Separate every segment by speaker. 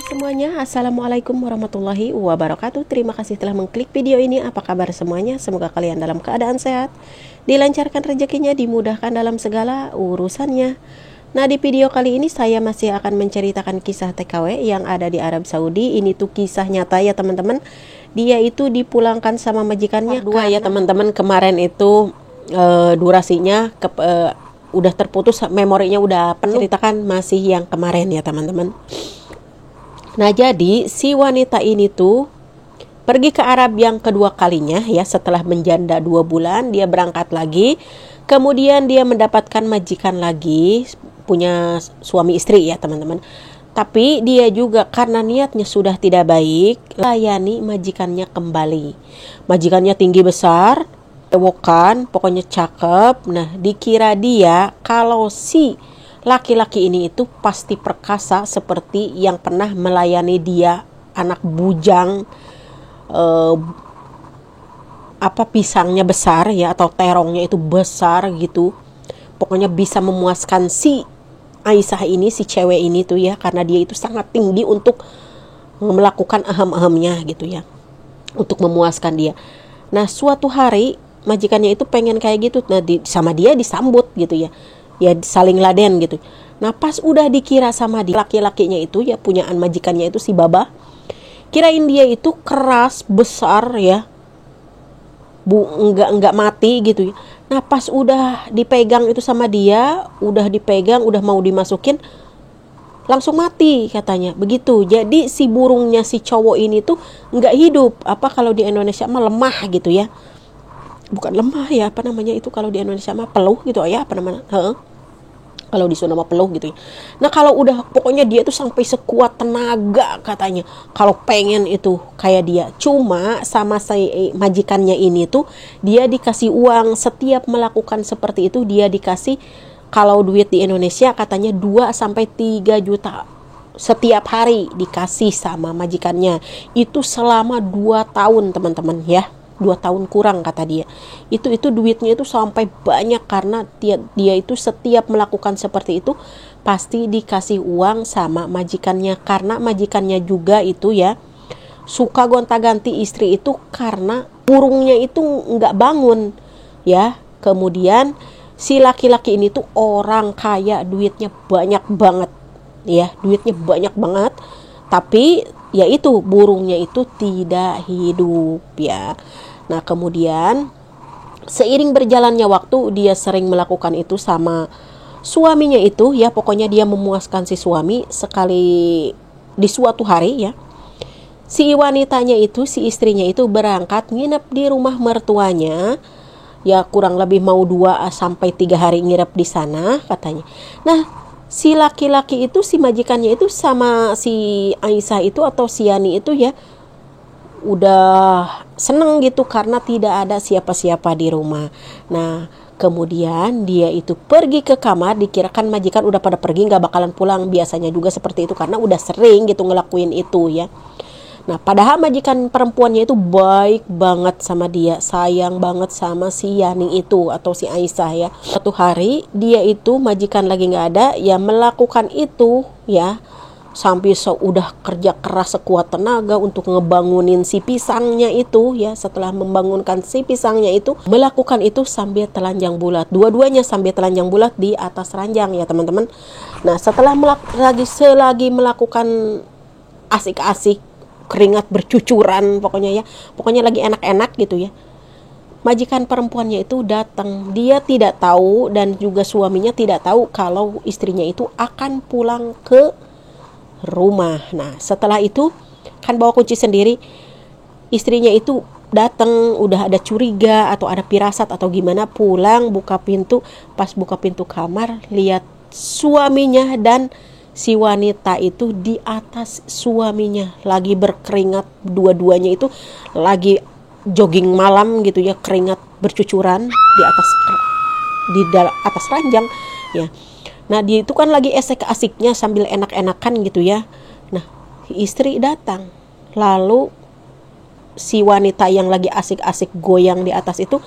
Speaker 1: Semuanya, Assalamualaikum warahmatullahi wabarakatuh. Terima kasih telah mengklik video ini. Apa kabar semuanya? Semoga kalian dalam keadaan sehat, dilancarkan rezekinya, dimudahkan dalam segala urusannya. Nah, di video kali ini saya masih akan menceritakan kisah TKW yang ada di Arab Saudi. Ini tuh kisah nyata ya teman-teman. Dia itu dipulangkan sama majikannya. Dua ya teman-teman, kemarin itu durasinya udah terputus, memorinya udah penuh. Ceritakan masih yang kemarin ya teman-teman. Nah, jadi si wanita ini tuh pergi ke Arab yang kedua kalinya ya, setelah menjanda 2 bulan dia berangkat lagi. Kemudian dia mendapatkan majikan lagi, punya suami istri ya teman-teman. Tapi dia juga karena niatnya sudah tidak baik, layani majikannya kembali. Majikannya tinggi besar, ewokan, pokoknya cakep. Nah, dikira dia kalau si laki-laki ini itu pasti perkasa seperti yang pernah melayani dia, anak bujang, pisangnya besar ya, atau terongnya itu besar gitu. Pokoknya bisa memuaskan si Aisyah ini, si cewek ini tuh ya, karena dia itu sangat tinggi untuk melakukan ahem-ahemnya gitu ya, untuk memuaskan dia. Nah, suatu hari majikannya itu pengen kayak gitu. Nah, sama dia disambut gitu ya, saling laden gitu. Nah, pas udah dikira sama dia, laki-lakinya itu ya, punyaan majikannya itu si Baba, kirain dia itu keras, besar ya, enggak mati gitu ya. Nah, pas udah dipegang itu sama dia, udah dipegang, udah mau dimasukin, langsung mati katanya begitu. Jadi si burungnya si cowok ini tuh enggak hidup. Apa kalau di Indonesia mah lemah gitu ya, bukan lemah ya, apa namanya itu kalau di Indonesia mah peluh gitu ya, apa namanya, kalau di Sunda mah peluh gitu ya. Nah, kalau udah pokoknya dia tuh sampai sekuat tenaga katanya kalau pengen itu kayak dia. Cuma sama si majikannya ini tuh dia dikasih uang setiap melakukan seperti itu. Dia dikasih, kalau duit di Indonesia katanya 2-3 juta setiap hari dikasih sama majikannya. Itu selama 2 tahun teman-teman ya. 2 tahun kurang kata dia. Itu duitnya itu sampai banyak karena dia itu setiap melakukan seperti itu pasti dikasih uang sama majikannya, karena majikannya juga itu ya suka gonta-ganti istri itu karena burungnya itu nggak bangun ya. Kemudian si laki-laki ini tuh orang kaya, duitnya banyak banget ya, duitnya banyak banget, tapi ya itu burungnya itu tidak hidup ya. Nah, kemudian seiring berjalannya waktu dia sering melakukan itu sama suaminya itu ya, pokoknya dia memuaskan si suami. Sekali di suatu hari ya, si wanitanya itu, si istrinya itu berangkat nginep di rumah mertuanya ya, kurang lebih mau 2-3 hari nginep di sana katanya. Nah, si laki-laki itu, si majikannya itu sama si Aisyah itu atau si Yani itu ya udah seneng gitu karena tidak ada siapa-siapa di rumah. Nah, kemudian dia itu pergi ke kamar, dikirakan majikan udah pada pergi, gak bakalan pulang. Biasanya juga seperti itu karena udah sering gitu ngelakuin itu ya. Nah, padahal majikan perempuannya itu baik banget sama dia, sayang banget sama si Yani itu atau si Aisyah ya. Suatu hari dia itu majikan lagi gak ada ya, melakukan itu ya, sampai udah kerja keras sekuat tenaga untuk ngebangunin si pisangnya itu ya. Setelah membangunkan si pisangnya itu, melakukan itu sambil telanjang bulat, dua-duanya sambil telanjang bulat di atas ranjang ya teman-teman. Nah, setelah selagi melakukan asik-asik, keringat bercucuran pokoknya ya, pokoknya lagi enak-enak gitu ya, majikan perempuannya itu datang. Dia tidak tahu dan juga suaminya tidak tahu kalau istrinya itu akan pulang ke rumah. Nah, setelah itu kan bawa kunci sendiri, istrinya itu datang, udah ada curiga atau ada pirasat atau gimana, pulang buka pintu. Pas buka pintu kamar, lihat suaminya dan si wanita itu di atas suaminya lagi berkeringat, dua-duanya itu lagi jogging malam gitu ya, keringat bercucuran di atas ranjang ya. Nah, dia itu kan lagi asik-asiknya sambil enak-enakan gitu ya. Nah, istri datang. Lalu si wanita yang lagi asik-asik goyang di atas itu,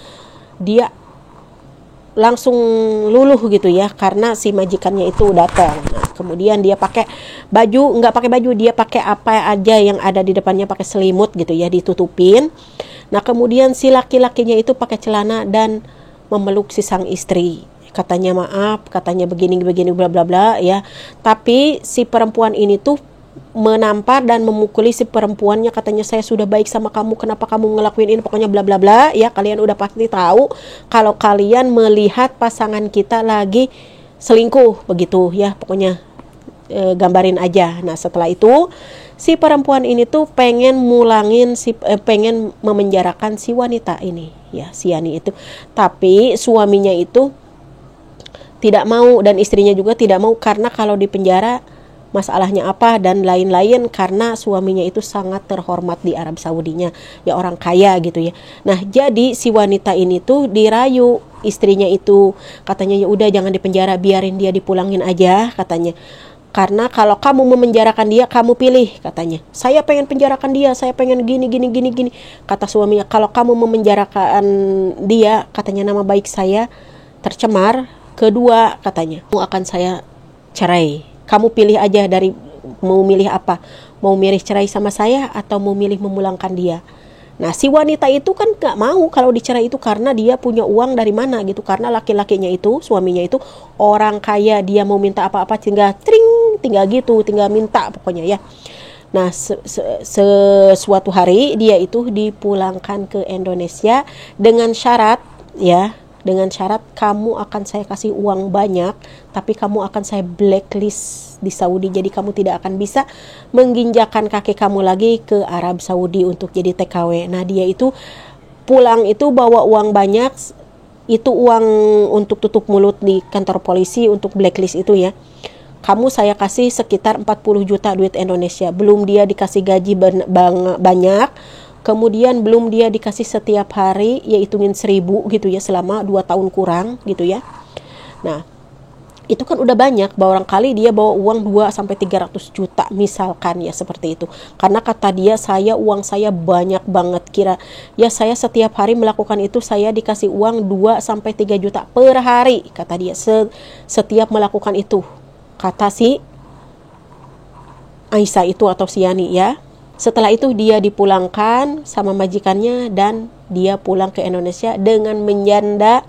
Speaker 1: dia langsung luluh gitu ya, karena si majikannya itu datang. Nah, kemudian dia pakai baju, nggak pakai baju, dia pakai apa aja yang ada di depannya, pakai selimut gitu ya, ditutupin. Nah, kemudian si laki-lakinya itu pakai celana dan memeluk si sang istri. Katanya maaf, katanya begini bla bla bla ya. Tapi si perempuan ini tuh menampar dan memukuli si perempuannya, katanya saya sudah baik sama kamu, kenapa kamu ngelakuin ini, pokoknya bla bla bla ya. Kalian udah pasti tahu kalau kalian melihat pasangan kita lagi selingkuh begitu ya, pokoknya gambarin aja. Nah, setelah itu si perempuan ini tuh pengen pengen memenjarakan si wanita ini ya, si Yani itu. Tapi suaminya itu tidak mau dan istrinya juga tidak mau, karena kalau di penjara masalahnya apa dan lain-lain, karena suaminya itu sangat terhormat di Arab Saudinya ya, orang kaya gitu ya. Nah, jadi si wanita ini tuh dirayu istrinya itu, katanya ya udah jangan dipenjara, biarin dia dipulangin aja katanya, karena kalau kamu memenjarakan dia, kamu pilih katanya, saya pengen penjarakan dia, saya pengen gini. Kata suaminya, kalau kamu memenjarakan dia, katanya nama baik saya tercemar, kedua katanya kamu akan saya cerai. Kamu pilih aja, dari mau milih apa, mau milih cerai sama saya atau mau milih memulangkan dia. Nah, si wanita itu kan gak mau kalau dicerai itu, karena dia punya uang dari mana gitu, karena laki-lakinya itu, suaminya itu orang kaya, dia mau minta apa-apa tinggal tinggal minta pokoknya ya. Nah, suatu hari dia itu dipulangkan ke Indonesia dengan syarat ya, dengan syarat kamu akan saya kasih uang banyak, tapi kamu akan saya blacklist di Saudi, jadi kamu tidak akan bisa menginjakan kaki kamu lagi ke Arab Saudi untuk jadi TKW. Nah, dia itu pulang itu bawa uang banyak, itu uang untuk tutup mulut di kantor polisi untuk blacklist itu ya. Kamu saya kasih sekitar 40 juta duit Indonesia, belum dia dikasih gaji banyak, kemudian belum dia dikasih setiap hari, ya hitungin 1.000 gitu ya, selama 2 tahun kurang gitu ya. Nah, itu kan udah banyak, barangkali dia bawa uang 2-300 juta misalkan ya, seperti itu. Karena kata dia, uang saya banyak banget, kira ya saya setiap hari melakukan itu, saya dikasih uang 2-3 juta per hari, kata dia, setiap melakukan itu, kata si Aisyah itu atau si Yani ya. Setelah itu dia dipulangkan sama majikannya dan dia pulang ke Indonesia dengan menjanda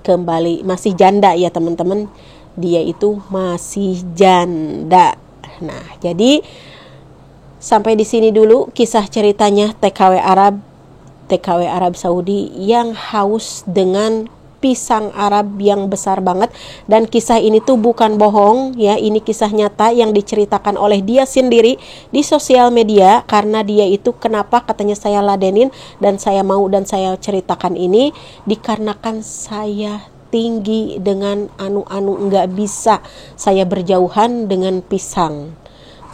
Speaker 1: kembali. Masih janda ya teman-teman, dia itu masih janda. Nah, jadi sampai di sini dulu kisah ceritanya TKW Arab Saudi yang haus dengan pisang Arab yang besar banget. Dan kisah ini tuh bukan bohong ya, ini kisah nyata yang diceritakan oleh dia sendiri di sosial media. Karena dia itu, kenapa katanya saya ladenin dan saya mau dan saya ceritakan ini, dikarenakan saya tinggi dengan anu-anu, nggak bisa saya berjauhan dengan pisang.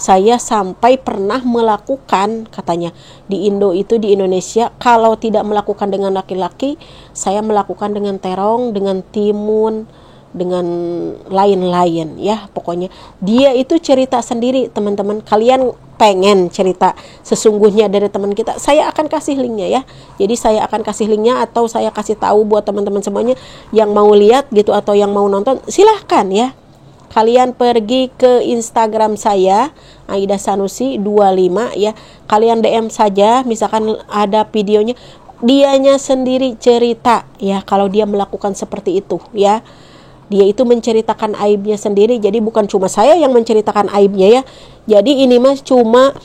Speaker 1: Saya sampai pernah melakukan, katanya, di Indonesia, kalau tidak melakukan dengan laki-laki, saya melakukan dengan terong, dengan timun, dengan lain-lain ya. Pokoknya dia itu cerita sendiri teman-teman. Kalian pengen cerita sesungguhnya dari teman kita, saya akan kasih linknya ya. Jadi saya akan kasih linknya, atau saya kasih tahu buat teman-teman semuanya yang mau lihat gitu atau yang mau nonton, silahkan ya. Kalian pergi ke Instagram saya, Aida Sanusi 25 ya. Kalian DM saja, misalkan ada videonya, dianya sendiri cerita ya kalau dia melakukan seperti itu ya. Dia itu menceritakan aibnya sendiri, jadi bukan cuma saya yang menceritakan aibnya ya. Jadi ini mas cuma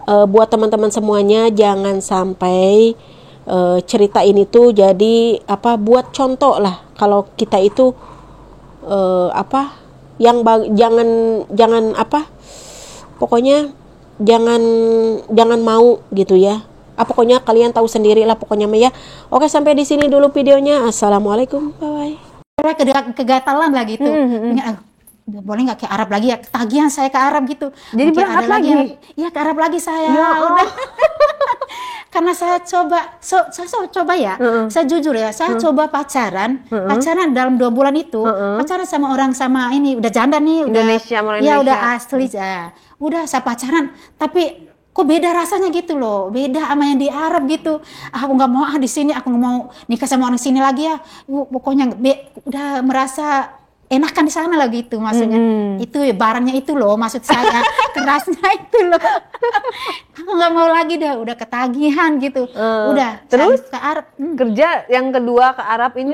Speaker 1: buat teman-teman semuanya, jangan sampai cerita ini tuh jadi buat contoh lah. Kalau kita itu jangan pokoknya jangan mau gitu ya. Pokoknya kalian tahu sendiri lah pokoknya ya. Oke, sampai di sini dulu videonya. Assalamualaikum, bye.
Speaker 2: Kegatalan lah gitu. Boleh nggak ke Arab lagi ya? Tagihan saya ke Arab gitu.
Speaker 3: Jadi berangkat lagi?
Speaker 2: Ya ke Arab lagi saya.
Speaker 3: Ya,
Speaker 2: udah. Karena saya coba ya, saya jujur ya, saya coba pacaran dalam 2 bulan itu, pacaran sama orang ini udah janda nih,
Speaker 3: Indonesia,
Speaker 2: udah asli ya, udah saya pacaran, tapi kok beda rasanya gitu loh, beda sama yang di Arab gitu. Aku nggak mau di sini, aku nggak mau nikah sama orang sini lagi ya. Pokoknya udah merasa enakan di sana lah gitu maksudnya. Itu ya, barangnya itu loh maksud saya, kerasnya itu loh. Aku nggak mau lagi dah, udah ketagihan gitu. Udah
Speaker 3: Terus
Speaker 2: ke Arab.
Speaker 3: kerja yang kedua ke Arab ini